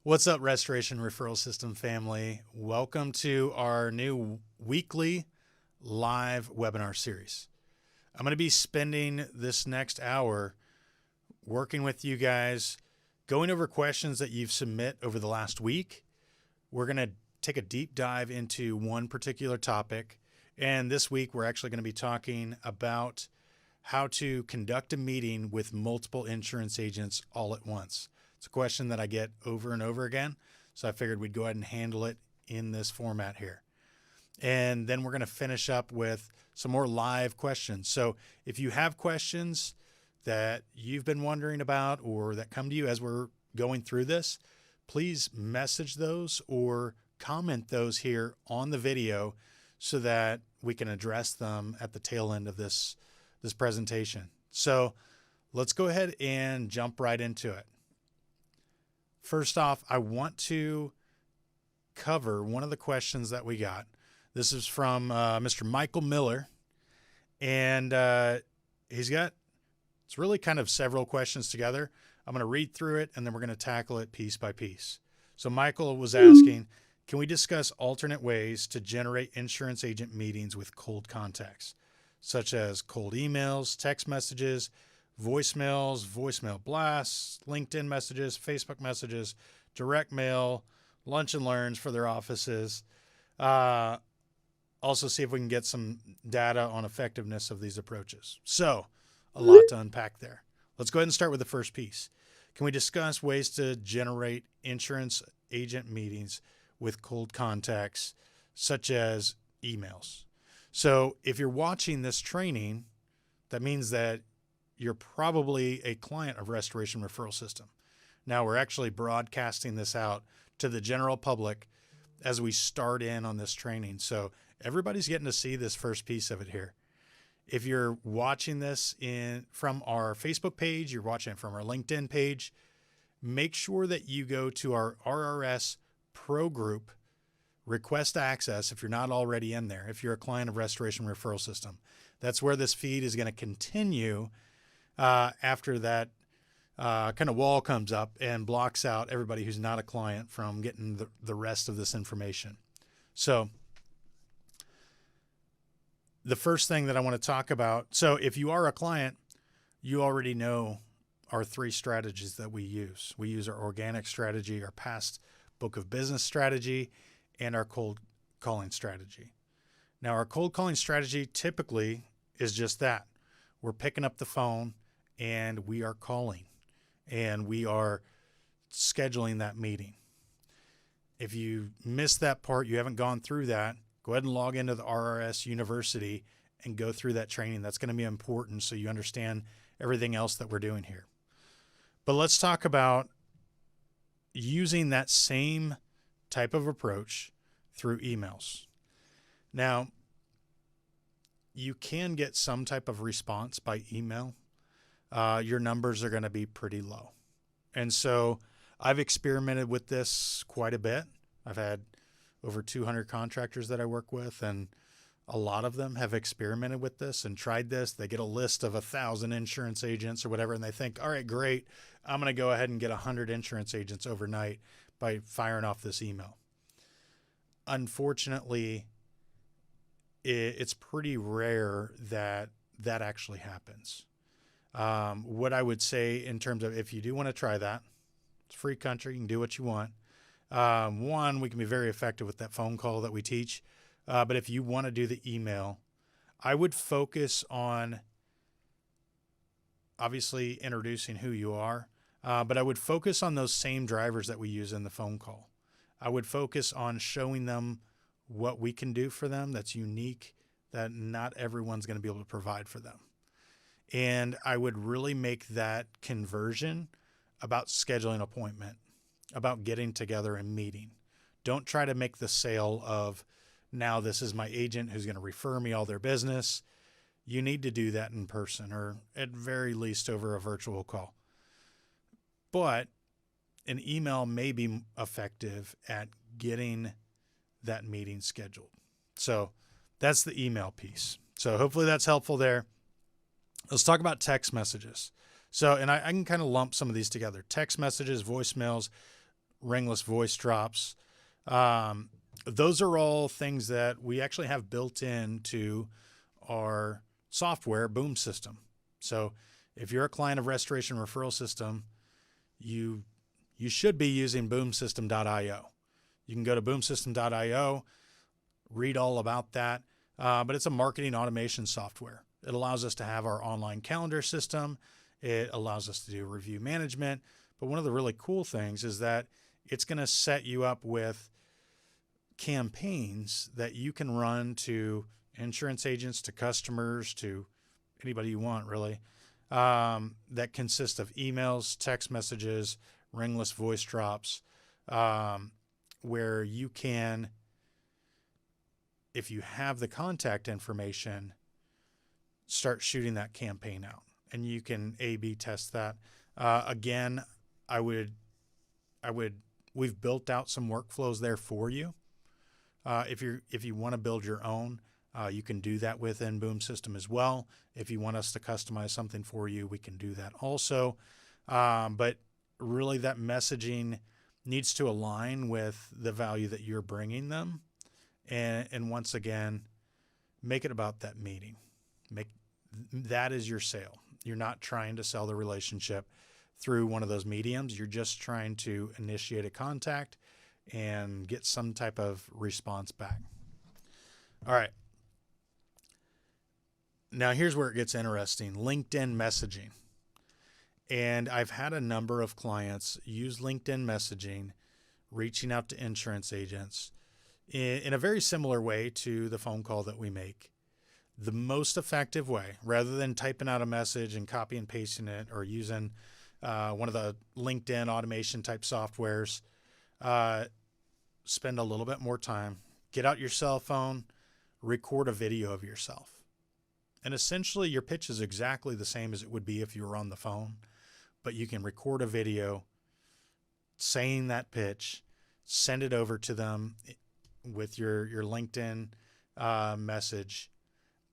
What's up, Restoration Referral System family? Welcome to our new weekly live webinar series. I'm going to be spending this next hour working with you guys, going over questions that you've submit over the last week. We're going to take a deep dive into one particular topic. And this week, we're actually going to be talking about how to conduct a meeting with multiple insurance agents all at once. It's a question that I get over and over again, so I figured we'd go ahead and handle it in this format here. And then we're going to finish up with some more live questions. So if you have questions that you've been wondering about or that come to you as we're going through this, please message those or comment those here on the video so that we can address them at the tail end of this presentation. So let's go ahead and jump right into it. First off, I want to cover one of the questions that we got. This is from Mr. Michael Miller, and it's really kind of several questions together. I'm going to read through it, and then we're going to tackle it piece by piece. So Michael was asking, can we discuss alternate ways to generate insurance agent meetings with cold contacts, such as cold emails, text messages, voicemails, voicemail blasts, LinkedIn messages, Facebook messages, direct mail, lunch and learns for their offices. Also see if we can get some data on effectiveness of these approaches. So a lot to unpack there. Let's go ahead and start with the first piece. Can we discuss ways to generate insurance agent meetings with cold contacts, such as emails? So if you're watching this training, that means that you're probably a client of Restoration Referral System. Now we're actually broadcasting this out to the general public as we start in on this training. So everybody's getting to see this first piece of it here. If you're watching this from our Facebook page, you're watching it from our LinkedIn page, make sure that you go to our RRS Pro Group, request access if you're not already in there, if you're a client of Restoration Referral System. That's where this feed is going to continue after that kind of wall comes up and blocks out everybody who's not a client from getting the rest of this information. So the first thing that I want to talk about, so if you are a client, you already know our three strategies that we use. We use our organic strategy, our past book of business strategy, and our cold calling strategy. Now, our cold calling strategy typically is just that. We're picking up the phone and we are calling and we are scheduling that meeting. If you missed that part, you haven't gone through that, go ahead and log into the RRS University and go through that training. That's going to be important so you understand everything else that we're doing here. But let's talk about using that same type of approach through emails. Now, you can get some type of response by email. Your numbers are going to be pretty low. And so I've experimented with this quite a bit. I've had over 200 contractors that I work with, and a lot of them have experimented with this and tried this. They get a list of 1,000 insurance agents or whatever, and they think, all right, great, I'm going to go ahead and get 100 insurance agents overnight by firing off this email. Unfortunately, it's pretty rare that that actually happens. What I would say in terms of if you do want to try that, it's a free country, you can do what you want. One, we can be very effective with that phone call that we teach. But if you want to do the email, I would focus on obviously introducing who you are, but I would focus on those same drivers that we use in the phone call. I would focus on showing them what we can do for them that's unique, that not everyone's going to be able to provide for them. And I would really make that conversion about scheduling an appointment, about getting together and meeting. Don't try to make the sale of, now this is my agent who's going to refer me all their business. You need to do that in person or at very least over a virtual call. But an email may be effective at getting that meeting scheduled. So that's the email piece. So hopefully that's helpful there. Let's talk about text messages. So, and I can kind of lump some of these together. Text messages, voicemails, ringless voice drops. Those are all things that we actually have built into our software boom system. So if you're a client of Restoration Referral System, you should be using boomsystem.io. You can go to boomsystem.io, read all about that. But it's a marketing automation software. It allows us to have our online calendar system. It allows us to do review management. But one of the really cool things is that it's going to set you up with campaigns that you can run to insurance agents, to customers, to anybody you want, really, that consist of emails, text messages, ringless voice drops, where you can, if you have the contact information, start shooting that campaign out, and you can A/B test that. Again, we've built out some workflows there for you. If you want to build your own, you can do that within Boom System as well. If you want us to customize something for you, we can do that also. But really, that messaging needs to align with the value that you're bringing them. And once again, make it about that meeting. That is your sale. You're not trying to sell the relationship through one of those mediums. You're just trying to initiate a contact and get some type of response back. All right. Now here's where it gets interesting. LinkedIn messaging. And I've had a number of clients use LinkedIn messaging, reaching out to insurance agents in a very similar way to the phone call that we make. The most effective way, rather than typing out a message and copy and pasting it or using one of the LinkedIn automation type softwares, spend a little bit more time, get out your cell phone, record a video of yourself. And essentially your pitch is exactly the same as it would be if you were on the phone, but you can record a video saying that pitch, send it over to them with your LinkedIn message.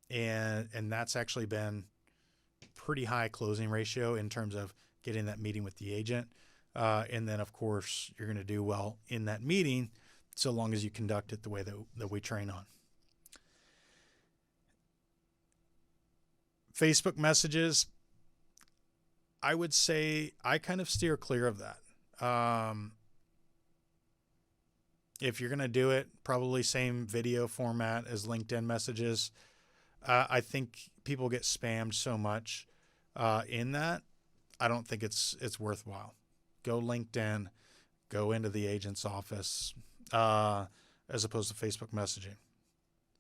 And that's actually been pretty high closing ratio in terms of getting that meeting with the agent. And then, of course, you're going to do well in that meeting so long as you conduct it the way that we train on. Facebook messages, I would say I kind of steer clear of that. If you're going to do it, probably same video format as LinkedIn messages. I think people get spammed so much in that. I don't think it's worthwhile. Go LinkedIn, go into the agent's office, as opposed to Facebook messaging.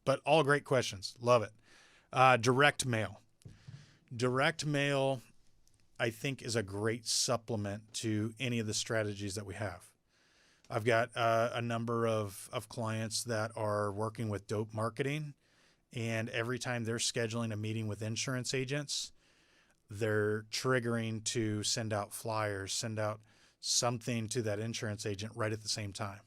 But all great questions. Love it. Direct mail. Direct mail, I think, is a great supplement to any of the strategies that we have. I've got a number of clients that are working with dope marketing, and every time they're scheduling a meeting with insurance agents, they're triggering to send out flyers, send out something to that insurance agent right at the same time.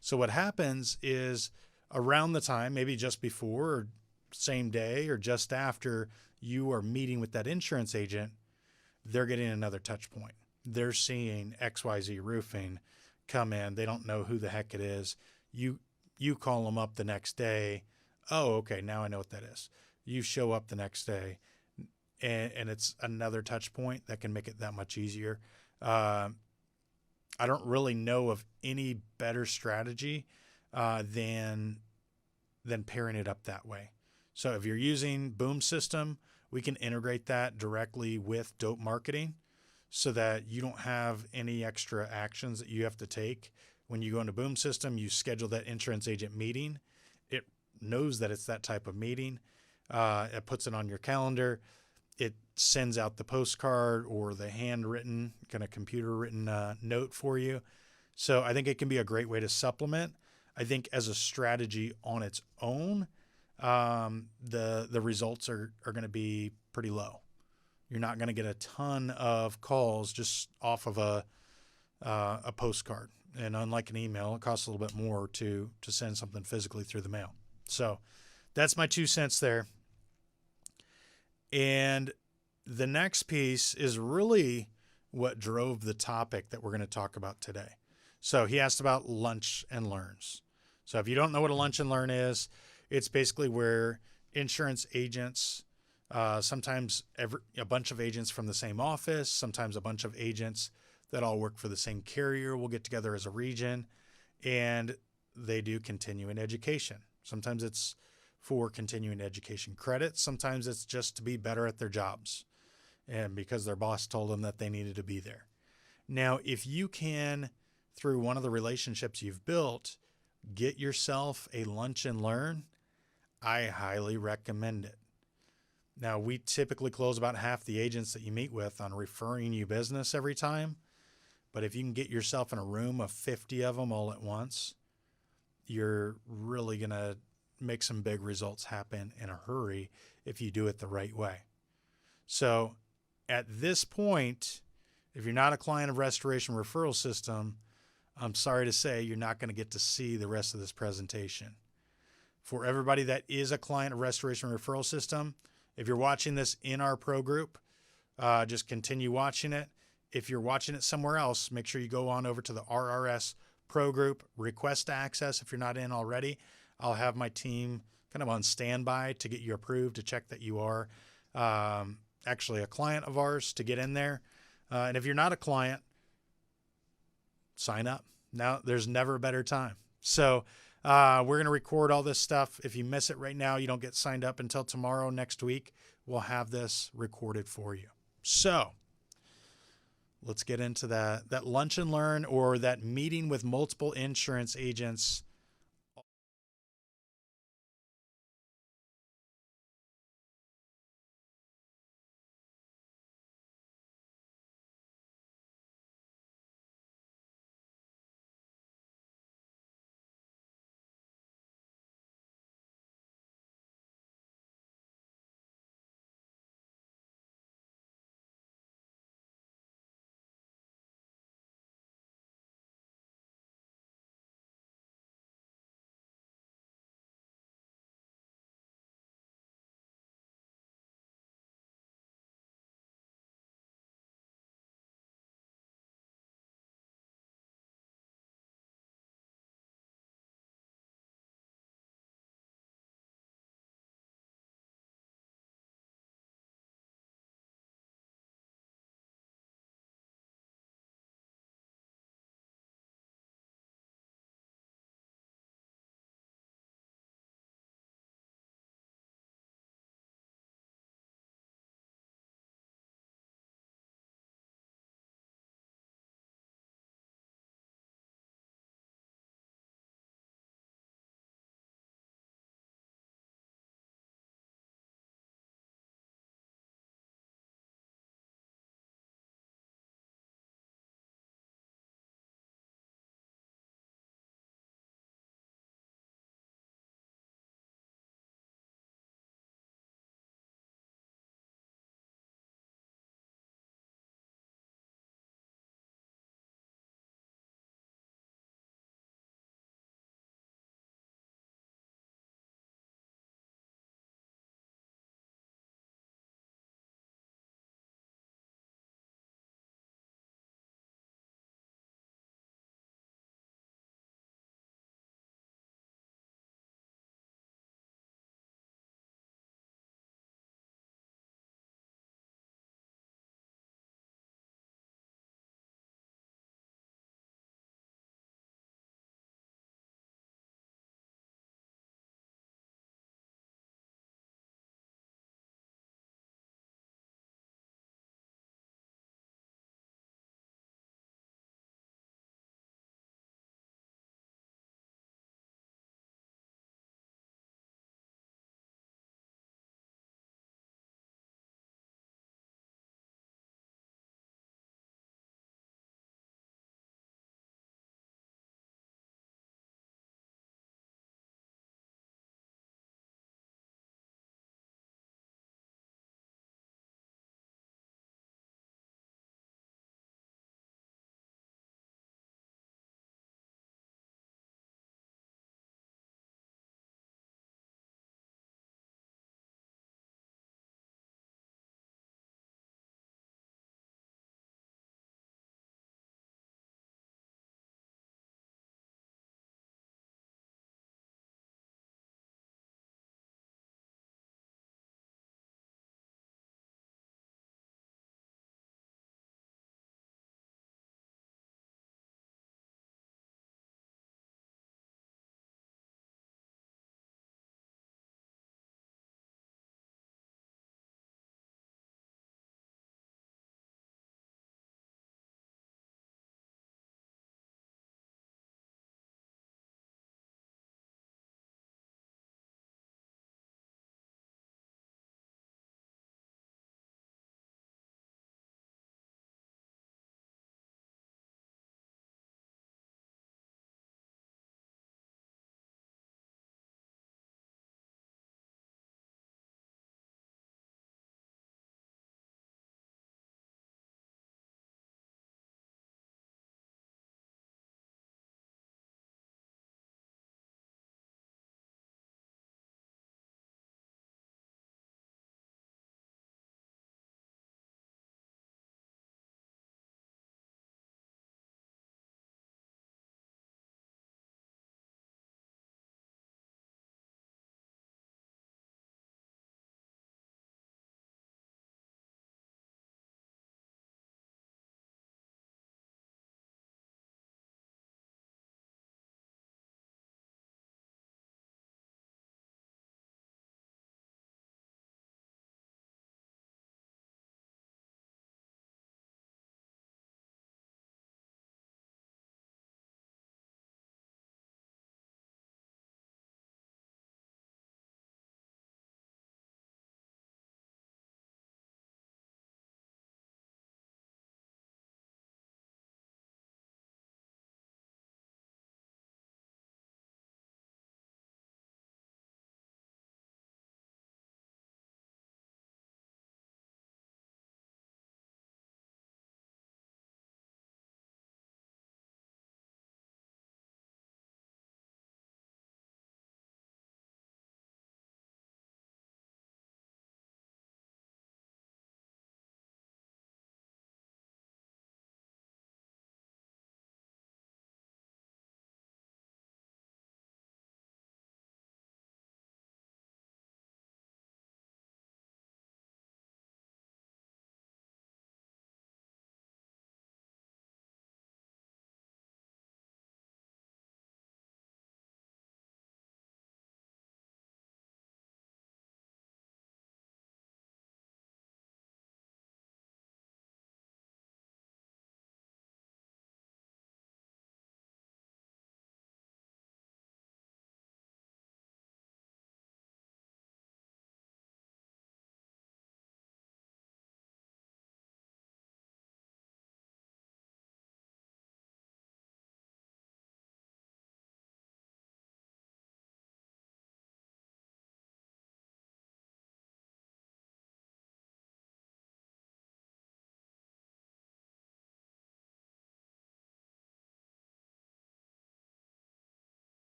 So what happens is around the time, maybe just before or same day or just after you are meeting with that insurance agent, they're getting another touch point. They're seeing XYZ Roofing come in. They don't know who the heck it is. You call them up the next day. Oh, okay, now I know what that is. You show up the next day, and it's another touch point that can make it that much easier. I don't really know of any better strategy than pairing it up that way. So if you're using Boom System, we can integrate that directly with dope marketing so that you don't have any extra actions that you have to take. When you go into Boom System, you schedule that insurance agent meeting. It knows that it's that type of meeting. It puts it on your calendar. It sends out the postcard or the handwritten, kind of computer written note for you. So I think it can be a great way to supplement. I think as a strategy on its own, the results are going to be pretty low. You're not going to get a ton of calls just off of a postcard. And unlike an email, it costs a little bit more to send something physically through the mail. So that's my 2 cents there. And the next piece is really what drove the topic that we're going to talk about today. So he asked about lunch and learns. So if you don't know what a lunch and learn is, it's basically where insurance agents, sometimes a bunch of agents from the same office, sometimes a bunch of agents that all work for the same carrier will get together as a region, and they do continuing education. Sometimes it's for continuing education credits. Sometimes it's just to be better at their jobs and because their boss told them that they needed to be there. Now, if you can, through one of the relationships you've built, get yourself a lunch and learn, I highly recommend it. Now, we typically close about half the agents that you meet with on referring you business every time. But if you can get yourself in a room of 50 of them all at once, you're really going to make some big results happen in a hurry if you do it the right way. So at this point, if you're not a client of Restoration Referral System, I'm sorry to say you're not going to get to see the rest of this presentation. For everybody that is a client of Restoration Referral System, if you're watching this in our pro group, just continue watching it. If you're watching it somewhere else, make sure you go on over to the RRS pro group, request access if you're not in already. I'll have my team kind of on standby to get you approved, to check that you are actually a client of ours, to get in there. And if you're not a client, sign up. Now, there's never a better time. So we're going to record all this stuff. If you miss it right now, you don't get signed up until tomorrow, next week. We'll have this recorded for you. So let's get into that lunch and learn, or that meeting with multiple insurance agents